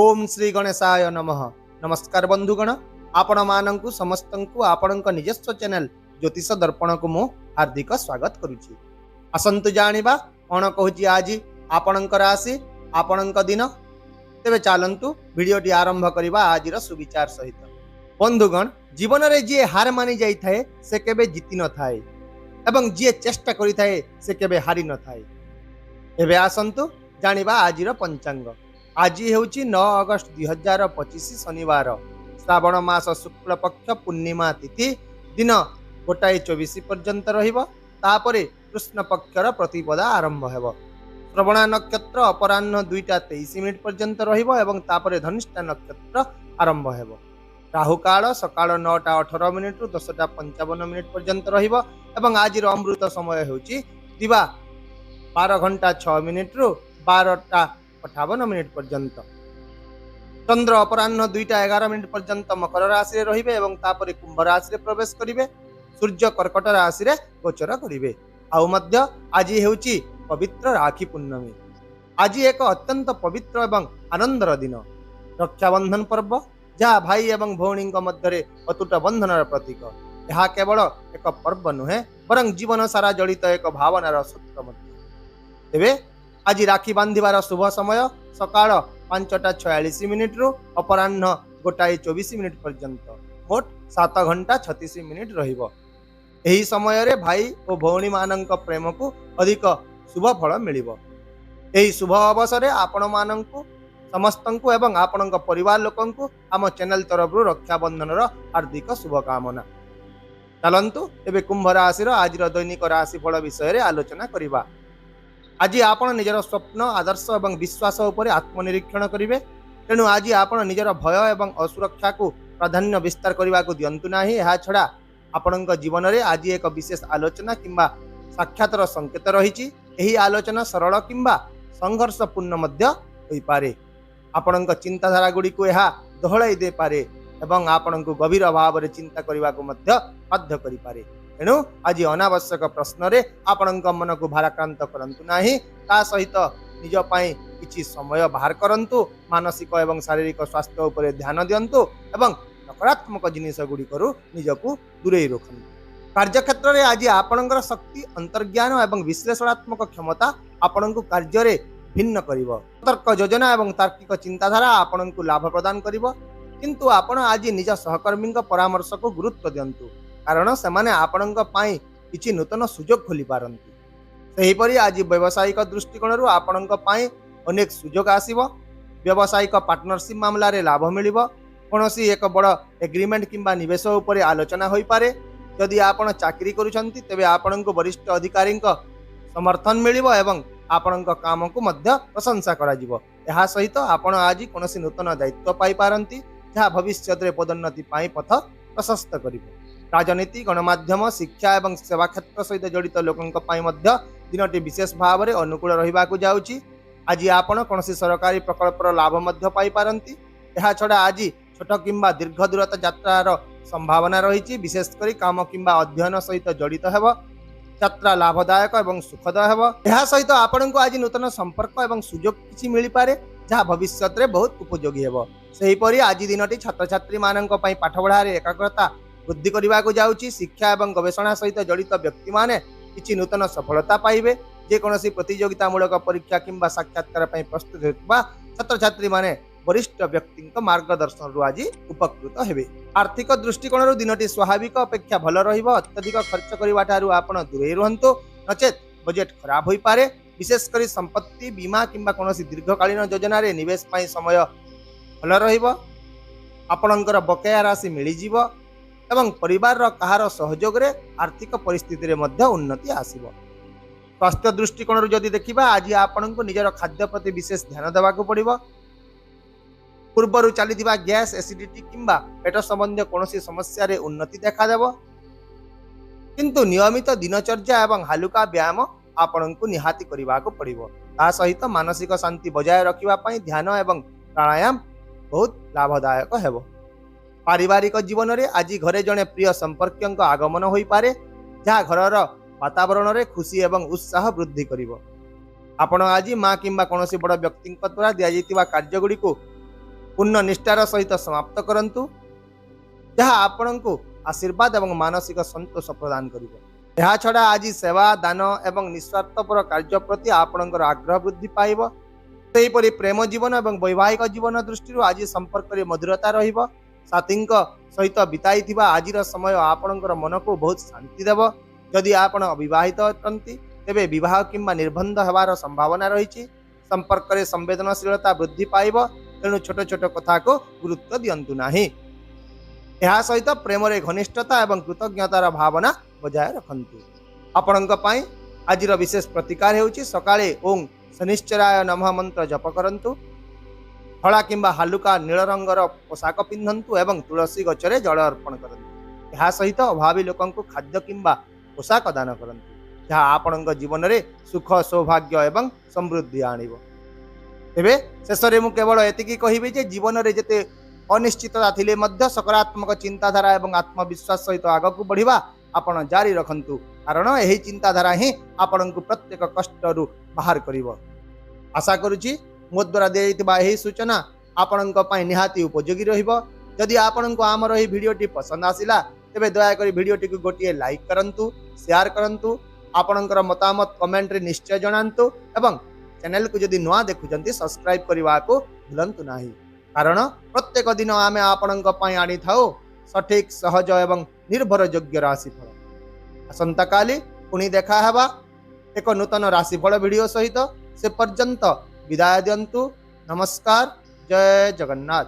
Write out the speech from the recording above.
ओम श्री गणेशाय नमः। नमस्कार बंधुगण, आपण मानंकु समस्तंकु आपणक निजस्व चैनल ज्योतिष दर्पण को मु हार्दिक स्वागत करुछि। आसंतु जानिबा कोन कहूछि आज आपणक राशि आपणक दिन। तेबे चालंतु वीडियोटी आरंभ करिबा आजिर सुविचार सहित। बंधुगण, जीवन रे जे हार मानि जाई थाए से केबे जीति न थाए एवं जे चेष्टा करि थाए से केबे हारि न थाए। एबे आसंतु जानिबा आजिर पंचांग। आज हेउची 9 अगस्त 2025 शनिवार, श्रावण मास शुक्ल पक्ष पूर्णिमा तिथि, दिन 1:24 पर्यंत रहिबो। तापरे कृष्ण पक्षर प्रतिपदा आरंभ हेबो। श्रवणा नक्षत्र अपराह्न 2:23 पर्यंत रहिबो एवं तापरे धनिष्ठा नक्षत्र आरंभ हेबो। राहु काल सकाळ 9:18 रु 10:55 पर्यंत रहिबो एवं आजिर अमृत समय हेउची दिवा 12:06 रु 12:58 पर्यंत। चंद्र अपराह्न 2:11 पर्यंत मकर राशि रे रहिबे एवं तापरे कुंभ राशि रे प्रवेश करिवे। सूर्य कर्कट राशि रे गोचर करिवे। आउ मध्य आज हेउची पवित्र राखी पूर्णमी। आज एक अत्यंत पवित्र एवं आनंदर दिन, रक्षाबंधन पर्व, जहाँ भाई एवं भौणी मध्य अतुट बंधनर प्रतीक। यह केवल एक पर्व नुहे बरं जीवन सारा जड़ित एक भावनार सूत्र मध्य। तेबे आज राखी बांधिबार शुभ समय सकाळ 5:46 रु अपराह्न 1:24 पर्यंत, मोट 7 घंटा 36 मिनिट रहिबो। एही समय रे भाई और भौणी मानक प्रेम को अधिक शुभ फल मिलिबो। एही शुभ अवसर आपण मानकु समस्तंकु एवं आपणक परिवार लोकंकु आम चैनल तरफ रक्षाबंधन हार्दिक शुभकामना। चलंतु एबे कुंभ राशि आज दैनिक राशिफल विषय आलोचना करिबा। आज आपण निजर स्वप्न आदर्श एवं विश्वास उपर आत्मनिरीक्षण करिवे। तेणु आज आपण निजर भय एवं असुरक्षा को प्राधान्य विस्तार करने को दिंतु नाही। यह छड़ा आपण जीवन में आज एक विशेष आलोचना किंबा साक्षातर संकेत रही। यही आलोचना सरल किंबा संघर्षपूर्ण मध्य होई पारे। आपण चिंताधारा गुड़ी को यह दोहलाई दे पारे एवं आपण को गभीर भाव में चिंता करने को मध्य बाध्य करि पारे। तेणु आज अनावश्यक प्रश्न रे आपण मन को भाराक्रांत करंतु नाही। ता सहित निज पाई किछि समय बाहर करंतु। मानसिक एवं शारीरिक स्वास्थ्य उपर ध्यान दियंतु एवं नकारात्मक जिनिस गुडी करू निजको दूरे रखंतु। कार्यक्षेत्र रे आज आपणकर शक्ति, अंतर्ज्ञान एवं विश्लेषणात्मक क्षमता आपण को कार्य रे भिन्न करिवो। तर्क योजना एवं तार्किक चिंताधारा आपण को लाभ प्रदान करिवो। किंतु आपण आज निज सहकर्मी परामर्श को गुरुत्व दियंतु, कारण सेमाने आपणक पाई किछि नूतन सुजोग खोली पारंती। सेहीपरि आज व्यावसायिक दृष्टिकोण रु आपणक पाई अनेक सुजोग आसीबो। व्यावसायिक पार्टनरशिप मामला रे लाभ मिलिबो। कोनोसी एक बड़ एग्रीमेंट किंबा निवेश उपर आलोचना होई पारे। यदि आपण चाकरी करूछंती तेबे आपणक वरिष्ठ अधिकारी समर्थन मिलिबो एवं आपणक काम को मध्य प्रशंसा करा जिवो। एहा सहित आपण आज कोनोसी नूतन दायित्व पाई पारंती, जहा भविष्य रे पदोन्नति पाई पथ प्रशस्त करिवो। राजनीति, गणमाध्यम, शिक्षा एवं सेवा क्षेत्र सहित जड़ित लोकंक पाई मध्य दिनटी विशेष भाव में अनुकूल रहिबा को जाउची। आज आपण कोनोसी सरकारी प्रकल्पर लाभ मध्य पाई पारंती। एहा छडा आज छोट किंबा दीर्घ दूरता यात्रार संभावना रही। विशेषकर काम किंबा अध्ययन सहित जड़ित हेबो। यात्रा लाभदायक एवं सुखद हेबो। एहा सहित आपण को आज नूतन संपर्क एवं सुजोग किछि मिलि पारे, जहा भविष्य रे बहुत उपयोगी हेबो। सेही परि आज दिनटी छात्र छात्री माननक पई पाठ पढ़ा रे एकाग्रता वृद्धि करने को जाउची। शिक्षा एवं गवेषणा सहित जड़ित व्यक्ति माने किछि नूतन सफलता पाइबे। जेकोसी प्रतियोगितामूलक परीक्षा किंबा साक्षात्कार पई प्रस्तुत होता छात्र छात्री माने वरिष्ठ व्यक्ति मार्गदर्शन रु आज उपकृत हेबे। आर्थिक दृष्टिकोण रु दिनटी स्वाभाविक अपेक्षा भल रहिबो। अत्यधिक खर्च करबा ठारू आपण दूरे रहंतु, नचेत बजेट खराब होई पारे। विशेषकर संपत्ति बीमा किंबा कोनोसी दीर्घकालीन योजना रे निवेश पई समय भल रहिबो। आपणकर बकाया राशि मिली जीवो एवं परिवार कहार सहयोग रे आर्थिक परिस्थिति रे मध्य उन्नति आसीबो। स्वास्थ्य दृष्टिकोण जदि देखिबा आज आपण को निजर खाद्य प्रति विशेष ध्यान देवा को पड़िबो। पूर्वर चलीथिबा गैस, एसिडिटी किंबा पेट संबंधी कोनोसी समस्या रे उन्नति देखा देबो। किंतु नियमित दिनचर्या एवं हालुका व्यायाम आपण को निहाती करबा को पड़िबो। ता सहित मानसिक शांति बजाय रखिबा पई ध्यान एवं प्राणायाम बहुत लाभदायक हेबो। पारिवारिक जीवन रे आज घरे जड़े प्रिय संपर्क आगमन होई पारे, जहाँ घरर वातावरण रे खुशी एवं उत्साह वृद्धि करिवो। आपण आज माँ किंबा कोनोसी बड़ व्यक्ति द्वारा दिया जाइतिबा कार्य गुडी को पूर्ण निष्ठार सहित समाप्त करंतु, जहाँ आपणଙ୍କୁ आशीर्वाद एवं मानसिक संतोष प्रदान करिବ। ଏହା ଛଡ଼ା ଆଜି ସେବା ଦାନ ଏବଂ ନିସ୍ୱାର୍ଥପର କାର୍ଯ୍ୟ ପ୍ରତି ଆପଣଙ୍କର ଆଗ୍ରହ ବୃଦ୍ଧି ପାଇବ। ସେହିପରି ପ୍ରେମ ଜୀବନ ଏବଂ ବୈବାହିକ ଜୀବନ ଦୃଷ୍ଟିରୁ ଆଜି ସମ୍ପର୍କରେ ମଧୁରତା ରହିବ। ସାଥୀଙ୍କ ସହିତ ବିତାଇଥିବା ଆଜିର ସମୟ ଆପଣଙ୍କର ମନକୁ ବହୁତ ଶାନ୍ତି ଦେବ। ଯଦି ଆପଣ ଅବିବାହିତ ଅଟନ୍ତି ତେବେ ବିବାହ କିମ୍ବା ନିର୍ବନ୍ଧ ହେବାର ସମ୍ଭାବନା ରହିଛି। ସମ୍ପର୍କରେ ସମ୍ବେଦନଶୀଳତା ବୃଦ୍ଧି ପାଇବ, ତେଣୁ ଛୋଟ ଛୋଟ କଥାକୁ ଗୁରୁତ୍ୱ ଦିଅନ୍ତୁ ନାହିଁ। ଏହା ସହିତ ପ୍ରେମରେ ଘନିଷ୍ଠତା ଏବଂ କୃତଜ୍ଞତାର ଭାବନା ବଜାୟ ରଖନ୍ତୁ। ଆପଣଙ୍କ ପାଇଁ ଆଜିର ବିଶେଷ ପ୍ରତିକାର ହେଉଛି ସକାଳେ ଓଁ ଶନିଶ୍ଚରାୟ ନମଃ ମନ୍ତ୍ର ଜପ କରନ୍ତୁ, ଧଳା କିମ୍ବା ହାଲୁକା ନୀଳ ରଙ୍ଗର ପୋଷାକ ପିନ୍ଧନ୍ତୁ ଏବଂ ତୁଳସୀ ଗଛରେ ଜଳ ଅର୍ପଣ କରନ୍ତୁ। ଏହା ସହିତ ଅଭାବୀ ଲୋକଙ୍କୁ ଖାଦ୍ୟ କିମ୍ବା ପୋଷାକ ଦାନ କରନ୍ତୁ, ଯାହା ଆପଣଙ୍କ ଜୀବନରେ ସୁଖ, ସୌଭାଗ୍ୟ ଏବଂ ସମୃଦ୍ଧି ଆଣିବ। ତେବେ ଶେଷରେ ମୁଁ କେବଳ ଏତିକି କହିବି ଯେ ଜୀବନରେ ଯେତେ ଅନିଶ୍ଚିତତା ଥିଲେ ମଧ୍ୟ ସକାରାତ୍ମକ ଚିନ୍ତାଧାରା ଏବଂ ଆତ୍ମବିଶ୍ୱାସ ସହିତ ଆଗକୁ ବଢ଼ିବା ଆପଣ ଜାରି ରଖନ୍ତୁ, କାରଣ ଏହି ଚିନ୍ତାଧାରା ହିଁ ଆପଣଙ୍କୁ ପ୍ରତ୍ୟେକ କଷ୍ଟରୁ ବାହାର କରିବ। ଆଶା କରୁଛି ମୋ ଦ୍ୱାରା ଦିଆଯାଇଥିବା ଏହି ସୂଚନା ଆପଣଙ୍କ ପାଇଁ ନିହାତି ଉପଯୋଗୀ ରହିବ। ଯଦି ଆପଣଙ୍କୁ ଆମର ଏହି ଭିଡ଼ିଓଟି ପସନ୍ଦ ଆସିଲା ତେବେ ଦୟାକରି ଭିଡ଼ିଓଟିକୁ ଗୋଟିଏ ଲାଇକ୍ କରନ୍ତୁ, ସେୟାର କରନ୍ତୁ, ଆପଣଙ୍କର ମତାମତ କମେଣ୍ଟରେ ନିଶ୍ଚୟ ଜଣାନ୍ତୁ ଏବଂ ଚ୍ୟାନେଲକୁ ଯଦି ନୂଆ ଦେଖୁଛନ୍ତି ସବସ୍କ୍ରାଇବ୍ କରିବାକୁ ଭୁଲନ୍ତୁ ନାହିଁ, କାରଣ ପ୍ରତ୍ୟେକ ଦିନ ଆମେ ଆପଣଙ୍କ ପାଇଁ ଆଣିଥାଉ ସଠିକ୍, ସହଜ ଏବଂ ନିର୍ଭରଯୋଗ୍ୟ ରାଶିଫଳ। ଆସନ୍ତାକାଲି ପୁଣି ଦେଖା ହେବା ଏକ ନୂତନ ରାଶିଫଳ ଭିଡ଼ିଓ ସହିତ। ସେ ପର୍ଯ୍ୟନ୍ତ ବିଦାୟ ଦିଅନ୍ତୁ। ନମସ୍କାର। ଜୟ ଜଗନ୍ନାଥ।